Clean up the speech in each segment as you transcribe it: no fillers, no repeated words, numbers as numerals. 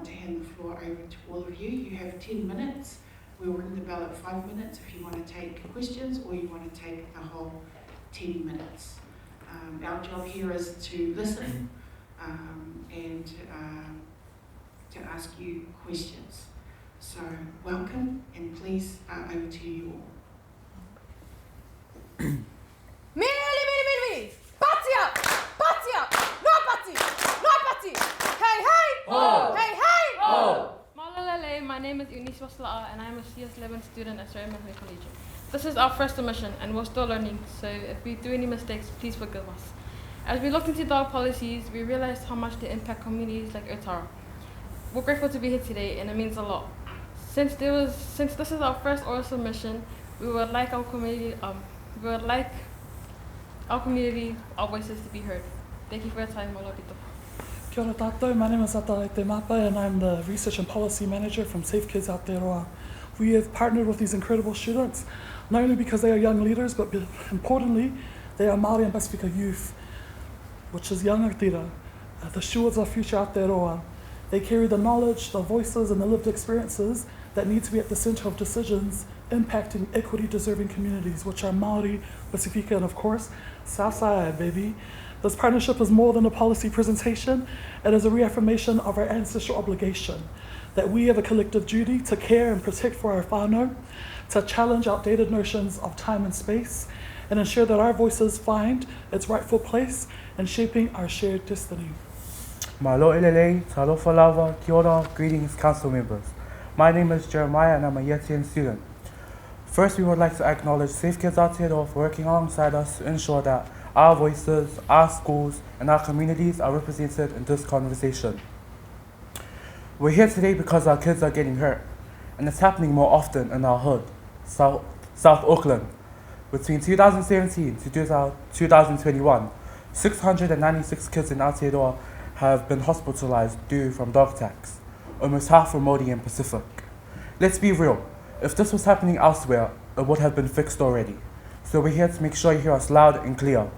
want to hand the floor over to all of you. You have 10 minutes. We'll ring the bell at 5 minutes if you want to take questions or you want to take the whole 10 minutes. Our job here is to listen and to ask you questions. So welcome, and please, over to you all. Mili! Patia! No pati! Hey! Ho! Hey! Ho! Malalele, my name is Eunice Wasla'a and I'm a CS11 student at Rangatahi College. This is our first immersion and we're still learning, so if we do any mistakes, please forgive us. As we looked into dog policies, we realized how much they impact communities like Otara. We're grateful to be here today and it means a lot. Since this is our first oral submission, we would like our community, our voices to be heard. Thank you for your time, Malabito. Kia ora tātou, my name is Rangatahi Te Mapa and I'm the Research and Policy Manager from Safe Kids Aotearoa. We have partnered with these incredible students, not only because they are young leaders, but importantly, they are Māori and Pasifika youth, which is young Aotearoa, the stewards of future Aotearoa. They carry the knowledge, the voices and the lived experiences that need to be at the centre of decisions impacting equity-deserving communities, which are Māori, Pasifika, and of course, Southside, baby. This partnership is more than a policy presentation. It is a reaffirmation of our ancestral obligation that we have a collective duty to care and protect for our whānau, to challenge outdated notions of time and space, and ensure that our voices find its rightful place in shaping our shared destiny. Malo elele, talofa lava, kia ora, greetings council members. My name is Jeremiah and I'm a Year 10 student. First, we would like to acknowledge Safe Kids Aotearoa for working alongside us to ensure that our voices, our schools, and our communities are represented in this conversation. We're here today because our kids are getting hurt, and it's happening more often in our hood, South Auckland. Between 2017 to 2021, 696 kids in Aotearoa have been hospitalized due from dog attacks, almost half from Māori and Pacific. Let's be real, if this was happening elsewhere, it would have been fixed already. So we're here to make sure you hear us loud and clear.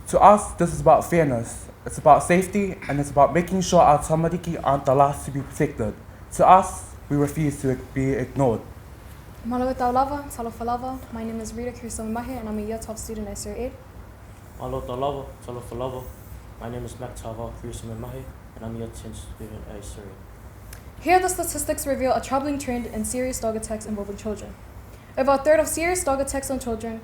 To us, this is about fairness, it's about safety, and it's about making sure our tamariki aren't the last to be protected. To us, we refuse to be ignored. Malo tau lava, talofa lava. My name is Rita Kurisamahe and I'm a Year 12 student at Sir Ed. Malo lava, talofa lava. My name is Mac Tava Kurisamahe and I'm a Year 10 student at Surrey. Here the statistics reveal a troubling trend in serious dog attacks involving children. Over a third of serious dog attacks on children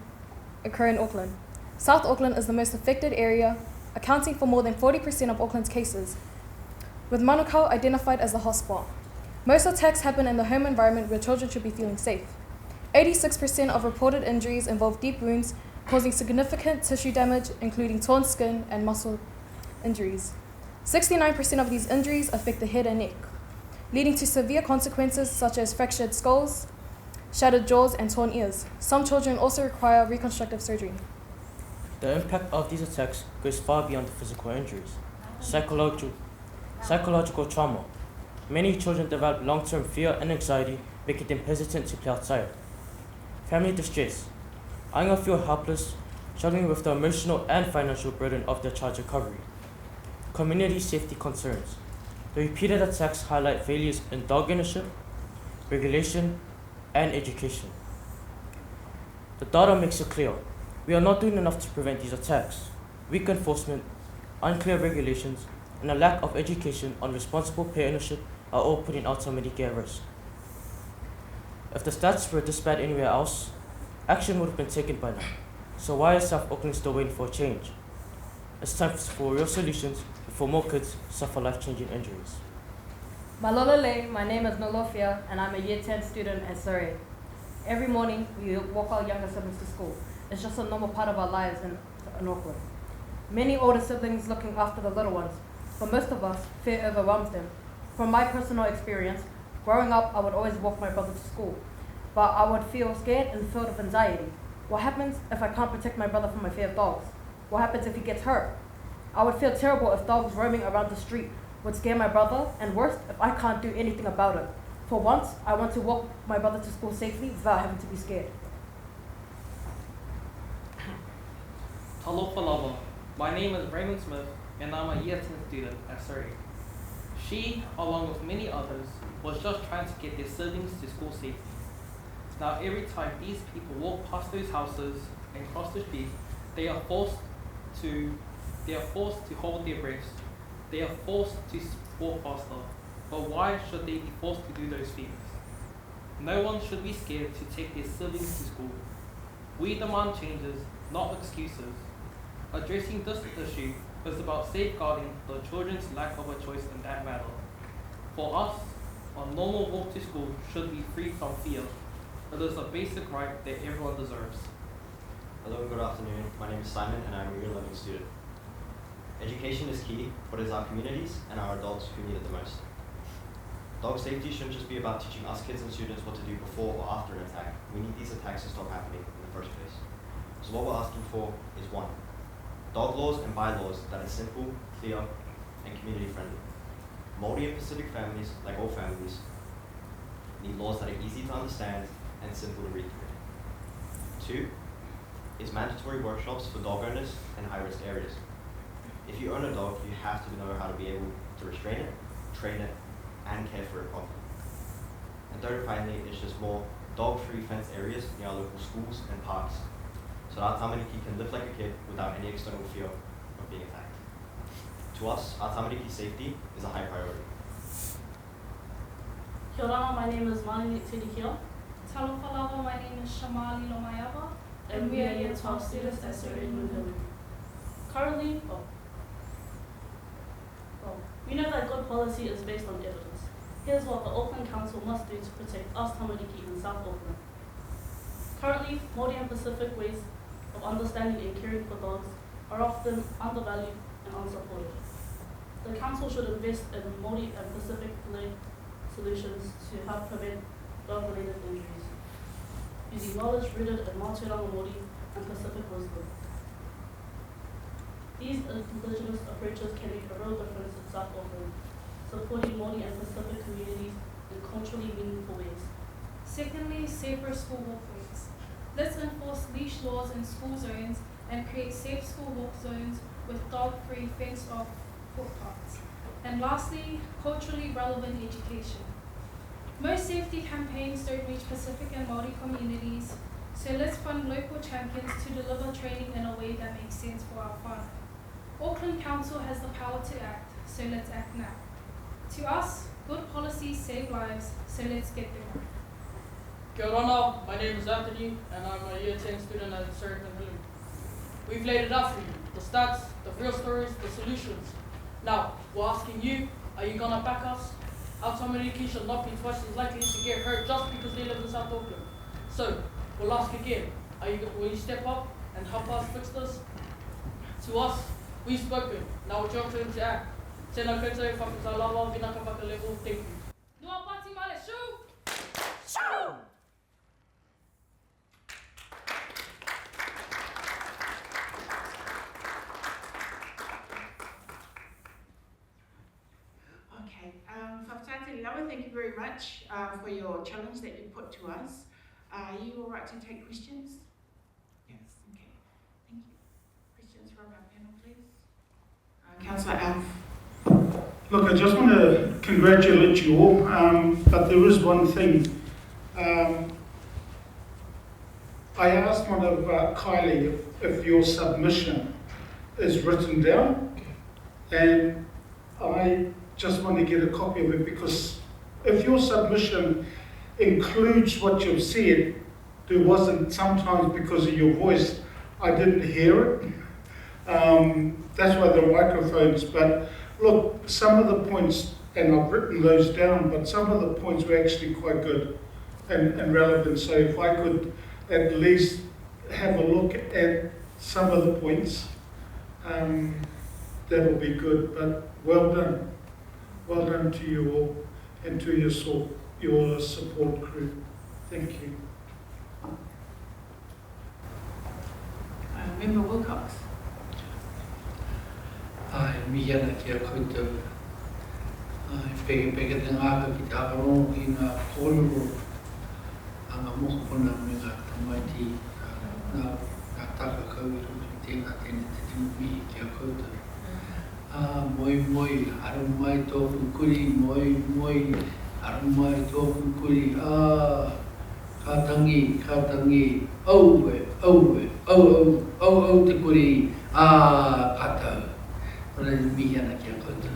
occur in Auckland. South Auckland is the most affected area, accounting for more than 40% of Auckland's cases, with Manukau identified as the hotspot. Most attacks happen in the home environment where children should be feeling safe. 86% of reported injuries involve deep wounds, causing significant tissue damage, including torn skin and muscle injuries. 69% of these injuries affect the head and neck, leading to severe consequences such as fractured skulls, shattered jaws, and torn ears. Some children also require reconstructive surgery. The impact of these attacks goes far beyond the physical injuries. Psychological trauma. Many children develop long-term fear and anxiety, making them hesitant to play outside. Family distress. Aina feel helpless, struggling with the emotional and financial burden of their child's recovery. Community safety concerns. The repeated attacks highlight failures in dog ownership, regulation, and education. The data makes it clear. We are not doing enough to prevent these attacks. Weak enforcement, unclear regulations, and a lack of education on responsible pet ownership are all putting our tamariki at risk. If the stats were this bad anywhere else, action would have been taken by now. So why is South Auckland still waiting for a change? It's time for real solutions before more kids suffer life-changing injuries. Malolele, my name is Nolofia and I'm a Year 10 student at Surrey. Every morning we walk our younger siblings to school. It's just a normal part of our lives in Auckland. Many older siblings looking after the little ones, but most of us, fear overwhelms them. From my personal experience, growing up I would always walk my brother to school, but I would feel scared and filled with anxiety. What happens if I can't protect my brother from my fear of dogs? What happens if he gets hurt? I would feel terrible if dogs roaming around the street would scare my brother, and worse, if I can't do anything about it. For once, I want to walk my brother to school safely without having to be scared. Talofa lava. My name is Raymond Smith, and I'm a Year 10 student at Surrey. She, along with many others, was just trying to get their siblings to school safely. Now every time these people walk past those houses and cross the street, they are forced to hold their breaths. They are forced to walk faster. But why should they be forced to do those things? No one should be scared to take their siblings to school. We demand changes, not excuses. Addressing this issue is about safeguarding the children's lack of a choice in that matter. For us, a normal walk to school should be free from fear. It is a basic right that everyone deserves. Hello and good afternoon. My name is Simon and I'm a year 11 student. Education is key, but it is our communities and our adults who need it the most. Dog safety shouldn't just be about teaching us kids and students what to do before or after an attack. We need these attacks to stop happening in the first place. So what we're asking for is 1. Dog laws and bylaws that are simple, clear, and community friendly. Māori and Pacific families, like all families, need laws that are easy to understand and simple to read through. 2 is mandatory workshops for dog owners in high-risk areas. If you own a dog, you have to know how to be able to restrain it, train it, and care for it properly. And 3rd, finally, is just more dog-free fenced areas near our local schools and parks, so that our tamariki can live like a kid without any external fear of being attacked. To us, our tamariki safety is a high priority. Kia ora, my name is Malini Tirikia. Talofa lava, my name is Shamali Lomayava. And we are year 12 students at Serene Hill. Currently, we know that good policy is based on evidence. Here's what the Auckland Council must do to protect us tamariki in South Auckland. Currently, Māori and Pacific ways of understanding and caring for dogs are often undervalued and unsupported. The Council should invest in Māori and Pacific-led solutions to help prevent dog-related injuries, using knowledge rooted in Mātauranga Māori and Pacific wisdom. These indigenous approaches can make a real difference in South Auckland, supporting Māori and Pacific communities in culturally meaningful ways. Secondly, safer school walkways. Let's enforce leash laws in school zones and create safe school walk zones with dog-free fenced-off footpaths. And lastly, culturally relevant education. Most safety campaigns don't reach Pacific and Māori communities, so let's fund local champions to deliver training in a way that makes sense for our whānau. Auckland Council has the power to act, so let's act now. To us, good policies save lives, so let's get them right. Kia ora, my name is Anthony and I'm a year 10 student at Serene Hill. We've laid it out for you, the stats, the real stories, the solutions. Now, we're asking you, are you gonna back us? Our tamariki should not be twice as likely to get hurt just because they live in South Auckland. So, we'll ask again, will you step up and help us fix this? To us, we've spoken, now it's your turn to act. Tēnā koutou, whakatalawa, vinaka whakalevo, thank you. Noa pati male, shoo! Shoo! Okay, Whakatane Lawa, thank you very much for your challenge that you put to us. Are you all right to take questions? Yes. Okay, thank you. Questions from our panel, please? Councillor Alf. Look, I just want to congratulate you all, but there is one thing. I asked one of Kylie if your submission is written down, and I just want to get a copy of it, because if your submission includes what you've said, there wasn't, sometimes because of your voice, I didn't hear it. That's why the microphones, but look, some of the points, and I've written those down, but some of the points were actually quite good and relevant. So if I could at least have a look at some of the points, that'll be good. But well done. Well done to you all and to your support crew. Thank you. Member Wilcox. Ai miana kia koutou. Ai pege te ngāka ki te akarongo ki ngā kōrero a ngā mokopuna me ngā tamaiti ngā taka kauiru ki tēnā tēne te timu mihi kia koutou. moi moi, aru mai tōku kuri, moi moi, aru mai tōku kuri, ka tangi, au te kuri, ka tau. Ora ni mihi ana ki a koutou.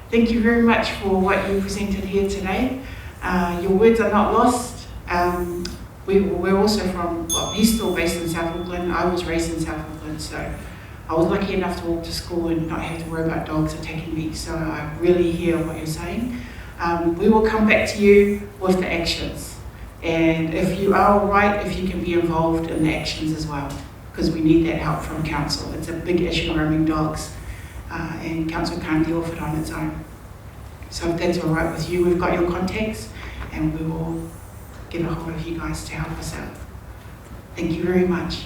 Thank you very much for what you presented here today. Your words are not lost. We're also from, well, he's still based in South Auckland. I was raised in South Auckland, so I was lucky enough to walk to school and not have to worry about dogs attacking me. So I really hear what you're saying. We will come back to you with the actions. And if you are all right, if you can be involved in the actions as well, because we need that help from council. It's a big issue, roaming dogs, and council can't deal with it on its own. So if that's all right with you, we've got your contacts, and we will get a hold of you guys to help us out. Thank you very much.